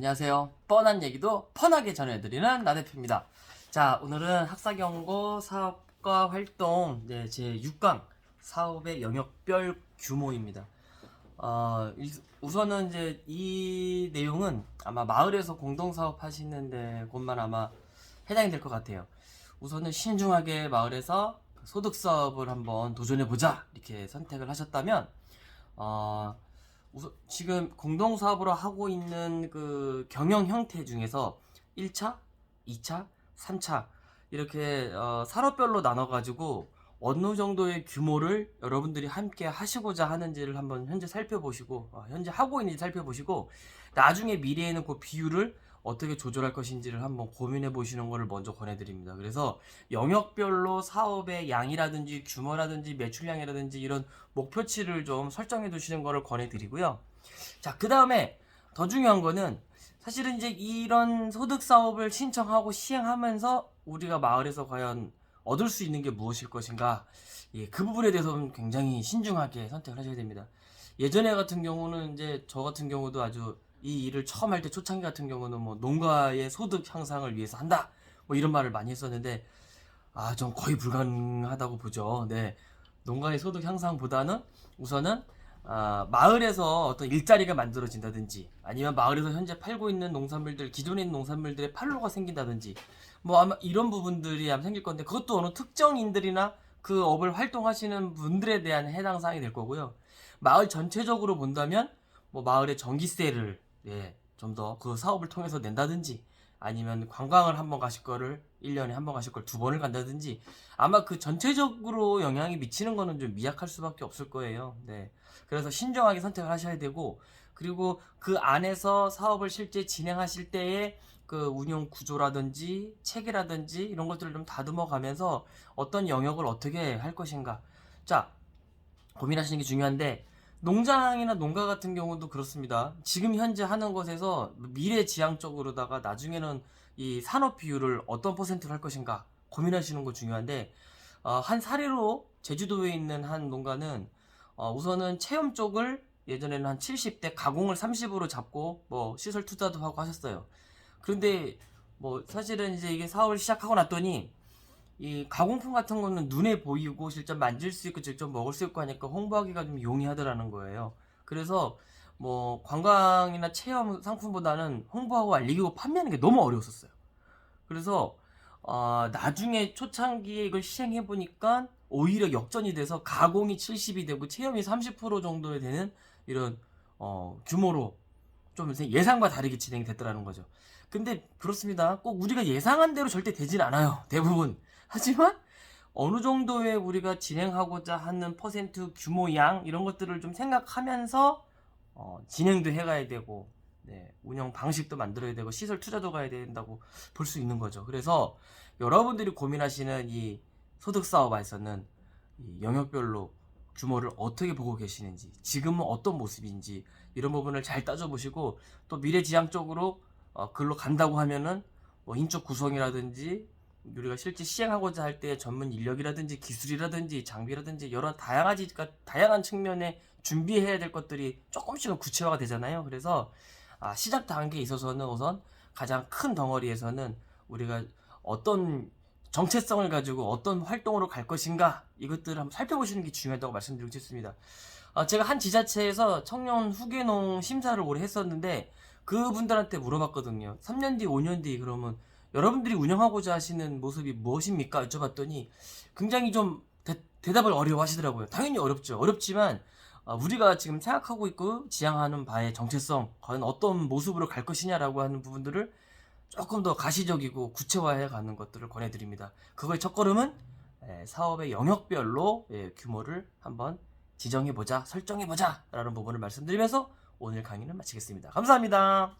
안녕하세요. 뻔한 얘기도 펀하게 전해드리는 나 대표입니다. 자, 오늘은 학사경고 사업과 활동 제 6강 사업의 영역별 규모입니다. 우선은 이제 이 내용은 아마 마을에서 공동사업 하시는데 곳만 아마 해당이 될 것 같아요. 우선은 신중하게 마을에서 소득 사업을 한번 도전해보자 이렇게 선택을 하셨다면 우선 지금 공동사업으로 하고 있는 그 경영 형태 중에서 1차, 2차, 3차 이렇게 산업별로 나눠가지고 어느 정도의 규모를 여러분들이 함께 하시고자 하는지를 한번 현재 살펴보시고 현재 하고 있는지 살펴보시고 나중에 미래에는 그 비율을 어떻게 조절할 것인지를 한번 고민해 보시는 것을 먼저 권해드립니다. 그래서 영역별로 사업의 양이라든지 규모라든지 매출량이라든지 이런 목표치를 좀 설정해 두시는 것을 권해드리고요. 자, 그 다음에 더 중요한 거는 사실은 이제 이런 소득 사업을 신청하고 시행하면서 우리가 마을에서 과연 얻을 수 있는 게 무엇일 것인가, 그 부분에 대해서는 굉장히 신중하게 선택을 하셔야 됩니다. 예전에 같은 경우는 이제 저 같은 경우도 아주 이 일을 처음 할 때 초창기 같은 경우는 뭐 농가의 소득 향상을 위해서 한다 뭐 이런 말을 많이 했었는데 좀 거의 불가능하다고 보죠. 네, 농가의 소득 향상보다는 우선은 마을에서 어떤 일자리가 만들어진다든지 아니면 마을에서 현재 팔고 있는 농산물들, 기존에 있는 농산물들의 판로가 생긴다든지 뭐 아마 이런 부분들이 아마 생길 건데, 그것도 어느 특정인들이나 그 업을 활동하시는 분들에 대한 해당 사항이 될 거고요. 마을 전체적으로 본다면 뭐 마을의 전기세를 좀 더 그 사업을 통해서 낸다든지 아니면 관광을 한번 가실 거를 1년에 한 번 가실 걸 2번을 간다든지 아마 그 전체적으로 영향이 미치는 거는 좀 미약할 수밖에 없을 거예요. 네. 그래서 신중하게 선택을 하셔야 되고, 그리고 그 안에서 사업을 실제 진행하실 때의 그 운영 구조라든지 체계라든지 이런 것들을 좀 다듬어 가면서 어떤 영역을 어떻게 할 것인가. 자, 고민하시는 게 중요한데, 농장이나 농가 같은 경우도 그렇습니다. 지금 현재 하는 것에서 미래지향적으로다가 나중에는 이 산업 비율을 어떤 퍼센트로 할 것인가 고민하시는 거 중요한데, 한 사례로 제주도에 있는 한 농가는 우선은 체험 쪽을 예전에는 한 70대 가공을 30으로 잡고 뭐 시설 투자도 하고 하셨어요. 그런데 뭐 사실은 이제 이게 사업을 시작하고 났더니 이 가공품 같은 거는 눈에 보이고 직접 만질 수 있고 직접 먹을 수 있고 하니까 홍보하기가 좀 용이하더라는 거예요. 그래서 뭐 관광이나 체험 상품보다는 홍보하고 알리고 판매하는 게 너무 어려웠었어요. 그래서 나중에 초창기에 이걸 시행해 보니까 오히려 역전이 돼서 가공이 70이 되고 체험이 30% 정도 되는 이런 규모로 좀 예상과 다르게 진행이 됐더라는 거죠. 근데 그렇습니다. 꼭 우리가 예상한 대로 절대 되진 않아요. 대부분. 하지만 어느 정도의 우리가 진행하고자 하는 퍼센트 규모 양 이런 것들을 좀 생각하면서 진행도 해가야 되고, 운영 방식도 만들어야 되고 시설 투자도 가야 된다고 볼 수 있는 거죠. 그래서 여러분들이 고민하시는 이 소득 사업에서는 이 영역별로 규모를 어떻게 보고 계시는지, 지금은 어떤 모습인지 이런 부분을 잘 따져보시고, 또 미래지향적으로 글로 간다고 하면은 뭐 인적 구성이라든지 우리가 실제 시행하고자 할 때 전문 인력이라든지 기술이라든지 장비라든지 여러 다양한 측면에 준비해야 될 것들이 조금씩은 구체화가 되잖아요. 그래서 시작 단계에 있어서는 우선 가장 큰 덩어리에서는 우리가 어떤 정체성을 가지고 어떤 활동으로 갈 것인가 이것들을 한번 살펴보시는 게 중요하다고 말씀드리고 싶습니다. 제가 한 지자체에서 청년 후계농 심사를 오래 했었는데 그분들한테 물어봤거든요. 3년 뒤, 5년 뒤 그러면 여러분들이 운영하고자 하시는 모습이 무엇입니까? 여쭤봤더니 굉장히 좀 대답을 어려워하시더라고요. 당연히 어렵죠. 어렵지만 우리가 지금 생각하고 있고 지향하는 바의 정체성, 과연 어떤 모습으로 갈 것이냐라고 하는 부분들을 조금 더 가시적이고 구체화해 가는 것들을 권해드립니다. 그거의 첫걸음은 사업의 영역별로 규모를 한번 지정해보자, 설정해보자 라는 부분을 말씀드리면서 오늘 강의는 마치겠습니다. 감사합니다.